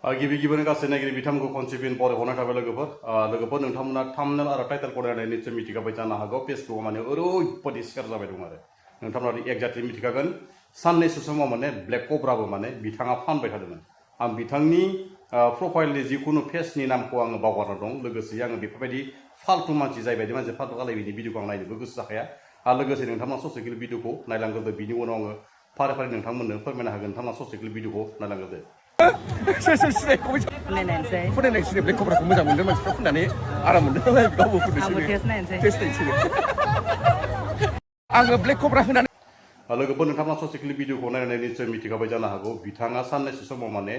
गिबि गिबियावनो गासै नायगिरि बिथांमोनखौ खनसे फिन बरायहरनाय थाबाय लोगोफोर नोंथांमोना थाम्बनेल आरो टाइटेल फरायनानै निश्चय मिथिखाबाय जानो हागौ फेसबुकआव माने ओरैबायदि शेयार जाबाय दं आरो नोंथांमोना एक्जाक्टलि मिथिखागोन साननैसो समाव माने ब्लेक कब्राबो माने बिथाङा फानबाय थादोंमोन आं बिथांनि प्रफाइलनि जिखुनु पेजनि नामखौ आङो बावगारना दं लोगोसे आङो बेफोरबायदि फाल्तु मानसि जायबायदि मानसि फाल्तु खालाय बिनि भिडिअखौ आं नायनोबो गोसो जाखाया आरो लोगोसे नोंथांमोना ससेखिलि भिडिअखौ नायलांग्रोदो बिनि उनाव आङो फारि फारि नोंथांमोननो फोरमायनो हागोन नोंथांमोना ससेखिलि भिडिअखौ नायलांग्रोदो फुननायनायसै ब्लेक कब्राखौ मोजां मोनदों मानसिफ्रा फुननानै आराम मोनदों नालाय गावबो फुननोसै टेस्ट नायनोसै आङो ब्लेक कब्रा होनानै लोगोफोर नोंथांमोना ससेखिलि भिडिअखौ नायनानै निश्चय मिथिखाबाय जानो हागौ बिथाङा साननैसो समाव माने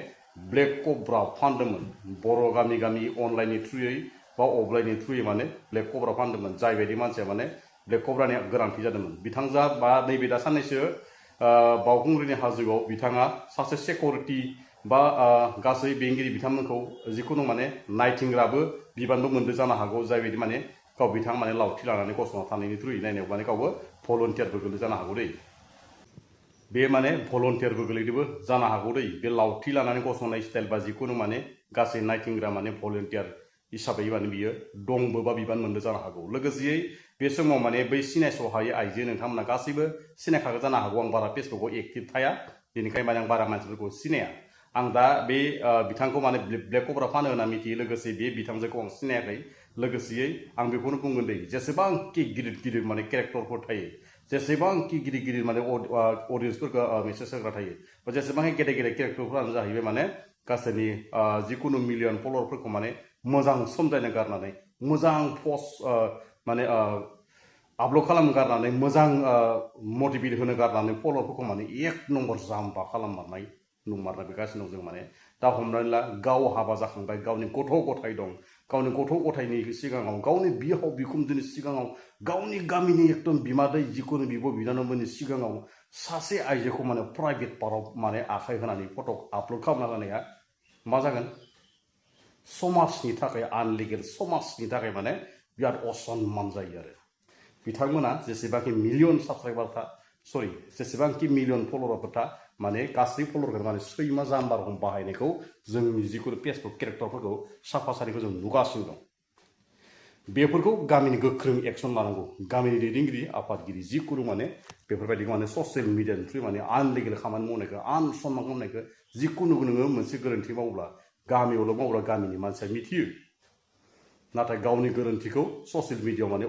ब्लेक कब्रा फानदोंमोन बर' गामि गामि अनलाइननि थ्रुयै बा अफलाइननि थ्रुयै माने ब्लेक कब्रा फानदोंमोन जायबायदि मानसिया माने ब्लेक कब्रानि गोनांथि जादोंमोन बिथांजा बा नैबे दा साननैसो बावखुंग्रिनि हाजोआव बिथाङा सासे सिकिउरिटि बा गासै बेंगिरि बिथांमोनखौ जिखुनु माने नायथिंग्राबो बिबानबो मोनदों जानो हागौ जायबायदि माने गाव बिथाङा माने लावथि लानानै गसंना थानायनि थ्रुयै नायनायाव माने गावबो भलन्टियारबो गोलैदों जानो हागौ दै बे माने भलन्टियारबो गोलैदोंबो जानो हागौ दै बे लावथि लानानै गसंनाय स्टाइल बा जिखुनु माने गासै नायथिंग्रा माने भलन्टियार हिसाबै माने बियो दंबो बा बिबान मोनदों जानो हागौ लोगोसेयै बे समाव माने बै सिनायस'हायै आइजो नोंथांमोना गासैबो सिनायखागोन जानो हागौ आं बारा फेसबुकआव एक्टिभ थाया बेनिखायनो माने आं बारा मानसिफोरखौ सिनाया आं दा बे बिथांखौ माने ब्लेक कब्रा फानो होनना मिथियो लोगोसे बे बिथांजोखौ आं सिनायाखै लोगोसेयै आं बेखौनो बुंगोन दै जेसेबांखि गिदिर गिदिर माने केरेक्टारफोर थायो जेसेबांखि गिदिर गिदिर माने अडियन्सफोरखौ मेसेज होग्रा थायो बा जेसेबांखि गेदेर गेदेर केरेक्टारफोरानो जाहैबाय माने गासैनि जिखुनु मिलियन फल'वारफोरखौ माने मोजां समजायनो गारनानै मोजां पस्ट माने आपल'ड खालामनो गारनानै मोजां मटिभेट होनो गारनानै फल'वारफोरखौ माने एक नम्बर जाम्बा खालाममारनाय नुमारनायगासिनो दं जों माने दा हमनानै ला गाव हाबा जाखांबाय गावनि गथ' गथाय दं गावनि गथ' गथायनि सिगाङाव गावनि बिहाव बिखुनजोनि सिगाङाव गावनि गामिनि एकदम बिमादै जिखुनु बिब' बिनानावमोननि सिगाङाव सासे आइजोखौ माने प्राइभेट पार्टआव माने आखाइ होनानै फट' आपल'ड खालामना होनाया मा जागोन समाजनि थाखाय आनलिगेल समाजनि थाखाय माने बिराद असनमान जायो आरो बिथांमोना जेसेबांखि मिलियन साबसक्राइबार था सरि जेसेबांखि मिलियन फल'वारफोर था माने गासै फल'वारखौ माने सैमा जाम्बा रखम बाहायनायखौ जोंनि जिखुनु फेसबुक केरेक्टारफोरखौ साफा सारिखौ जों नुगासिनो दं बेफोरखौ गामिनि गोख्रों एक्सन लानांगौ गामिनि दैदेनगिरि आफादगिरि जिखुनु माने बेफोरबायदि माने ससियेल मिडियानि थ्रुयै माने आनलिगेल खामानि मावनायखौ आनसनमान खालामनायखौ जिखुनु नोङो मोनसे गोरोन्थि मावब्ला गामियावल' मावब्ला गामिनि मानसिया मिथियो नाथाय गावनि गोरोन्थिखौ ससियेल मिडियाआव माने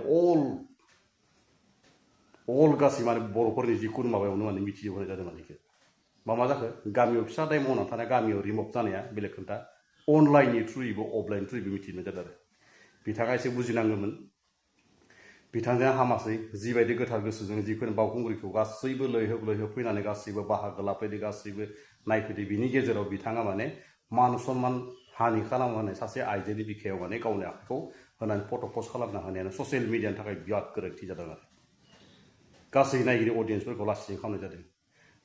अल गासै माने बर'फोरनि जिखुनु माबायावनो माने मिथिजोबनाय जादों माने मा जाखो गामियाव फिसा दाय मावनानै थानाय गामियाव रिमभ जानाया बेलेग खोथा अनलाइननि थ्रुयैबो अफलाइन थ्रुयैबो मिथिनाय जादों आरो बिथाङा एसे बुजिनांगौमोन बिथांजों हामासै जिबायदि गोथार गोसोजों जिखुनु बावखुंग्रिखौ गासैबो लैहोब फैनानै गासैबो बाहागो लाफैदो गासैबो नायफैदो बिनि गेजेराव बिथाङा माने मान सन्मान हानि खालामहोनाय सासे आइजोनि बिखायाव माने गावनि आखाइखौ होनानै फट' पस्ट खालामना होनायानो ससियेल मिडियानि थाखाय बिराद गोरोन्थि जादों आरो गासै नायगिरि अडियन्सफोरखौ लासिं खालामनाय जादों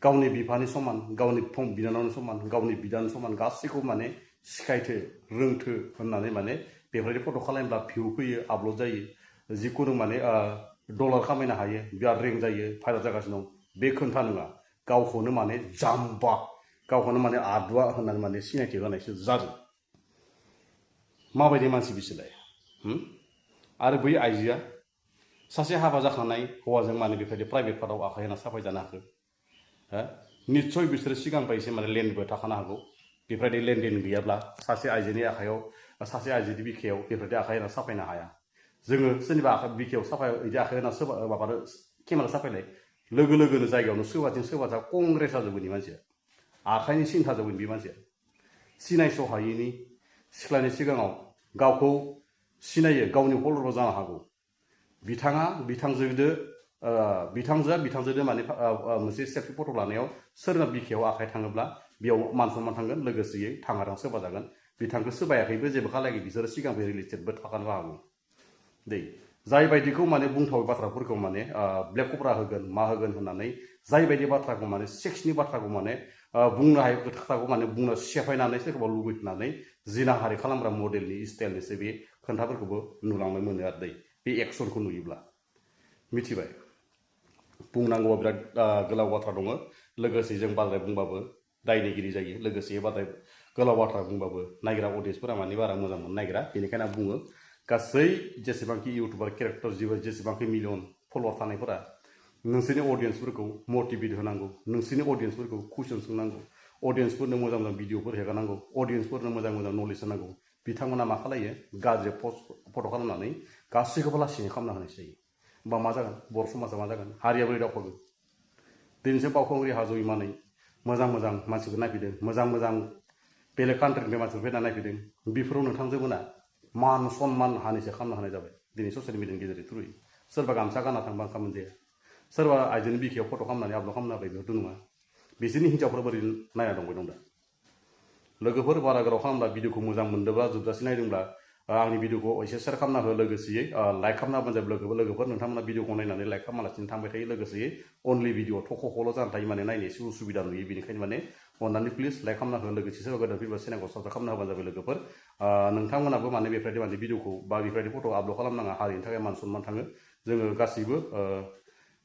गावनि बिफानि समान गावनि बिनानावनि समान गावनि बिदानि समान गासैखौ माने सिखायथो रोंथो होननानै माने बेफोरबायदि फट' खालामब्ला भिउ फैयो आपल'ड जायो जिखुनु माने डलार खामायनो हायो बिराद रेंक जायो भाइरेल जागासिनो दं बे खोन्था नङा गावखौनो माने जाम्बा गावखौनो माने आदुवा होननानै माने सिनायथि होनायसो जादों माबायदि मानसि बिसोरलाय आरो बै आइजोआ सासे हाबा जाखांनाय हौवाजों माने बेफोरबायदि प्राइभेट पार्टआव आखाइ होना साफायजानो हाखो निस्सय बिसोरो सिगांनिफ्राय एसे माने लेनदेनबो थाखानो हागौ बेफोरबायदि लेनदेन गैयाब्ला सासे आइजोनि आखाइयाव सासे आइजोनि बिखायाव बेफोरबायदि आखाइ होना साफायनो हाया जोङो सोरनिबा आखाइ बिखायाव बिदि आखाइ होना माबानो केमेरा साफायनाय लोगो लोगोनो जायगायावनो सोरबाथिं कंग्रेस जाजोबगोन मानसिया आखाइनि सिन थाजोबगोन बे मानसिया सिनायस' हायैनि सिख्लानि सिगाङाव गावखौ सिनायो गावनि फल'वारबो जानो हागौ बिथाङा बिथांजोआ माने मोनसे सेल्फि फट' लानायाव सोरना बिखायाव आखाइ थाङोब्ला बेयाव मान सन्मान थांगोन लोगोसेयै थाङाथां सोरबा जागोन बिथांखौ सोबायाखैबो जेबो खालायाखै बिसोरो सिगांनिफ्राय रिलेटेडबो थाखानो हागौ दै जाय बायदिखौ माने बुंथावै बाथ्राफोरखौ माने ब्लेक कब्रा होगोन मा होगोन होननानै जाय बायदि बाथ्राखौ माने सेक्सनि बाथ्राखौ माने बुंनो हायै खोथाखौ माने बुंनो सेफायनानै सोरखौबा लुबैनानै जिनाहारि खालामग्रा मडेलनि स्टाइलनिसो बे खोन्थाफोरखौबो नुलांनो मोनो आरो दै बे एक्सनखौ नुयोब्ला मिथिबाय बुंनांगौआ बिराद गोलाव बाथ्रा दङ लोगोसे जों बांद्राय बुंबाबो दायनिगिरि जायो लोगोसे बांद्राय गोलाव बाथ्रा बुंबाबो नायग्रा अडियेन्सफोरा माने बारा मोजां मोननो नागिरा बेनिखायनो आं बुङो गासै जेसेबांखि इउटुबार केरेक्टार जेसेबांखि मिलियन फलोवार थानायफोरा नोंसोरनि अडियेन्सफोरखौ मटिभेट होनांगौ नोंसोरनि अडियेन्सफोरखौ कुइसन सोंनांगौ अडियेन्सफोरनो मोजां मोजां भिडिअफोर हेगारनांगौ अडियेन्सफोरनो मोजां मोजां नलेज होनांगौ बिथांमोना मा खालायो गाज्रि फट' खालामनानै गासैखौबो लासिं खालामना होनायसो जायो होमबा मा जागोन बर' समाजा मा जागोन हारिया बोरै दावखोगोन दिनैसिम बावखुंग्रि हाजो इमानै मोजां मोजां मानसिफोर नायफैदों मोजां मोजां बेलेग कान्ट्रिनिफ्राय मानसिफोर फैना नायफैदों बेफोराव नोंथांजोमोना मान सन्मान हानिसो खालामना होनाय जाबाय दिनै ससियेल मिडियानि गेजेरजों थ्रुयै सोरबा गामसा गानना थांबा ओंखाम मोनजाया सोरबा आइजोनि बिखायाव फट' खालामनानै आपल'ड खालामना होबाय बेफोरथ' नङा बिसोरनि हिन्जावफोरा बोरै नायना दंबाय दं दा लोगोफोर बारा गोलाव खालामब्ला भिडिअखौ मोजां मोनदोंब्ला जोबजासे नायदोंब्ला आंनि भिडिअखौ एसे शेयार खालामना हो लोगोसेयै लाइक खालामना होबानो जाबाय लोगोफोर नोंथांमोना भिडिअखौ नायनानै लाइक खालामालासिनो थांबाय थायो लोगोसेयै अनलि भिडिअ थख'खौल' जाना थायो माने नायनो एसे उसुबिदा नुयो बेनिखायनो माने अननानै प्लिज लाइक खालामना हो लोगोसे सोरबा गोदान फैबा चेनेलखौ साबस्क्राइब खालामना होबानो जाबाय लोगोफोर नोंथांमोनाबो माने बेफोरबायदि माने भिडिअखौ बा बेफोरबायदि फट' आपल'ड खालामनाङा हारिनि थाखाय मान सन्मान थाङो जोङो गासैबो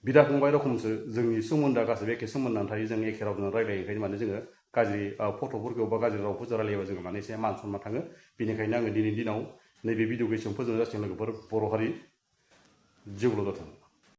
बिदा फंबाय रखमसो जोंनि सोमोन्दोआ गासैबो एखे सोमोन्दोआनो थायो जों एखे रावजों रायलायो ओंखायनो माने जोङो गाज्रि फट'फोरखौ बा गाज्रि रावफोरजों रायलायोबा जोङो माने एसे मान सन्मान थाङो बेनिखायनो आङो दिनैनि दिनाव नैबे भिडिअखौ एसेबां फोजोबनो जासिगोन लोगोफोर बर' हारि जिउल' जाथों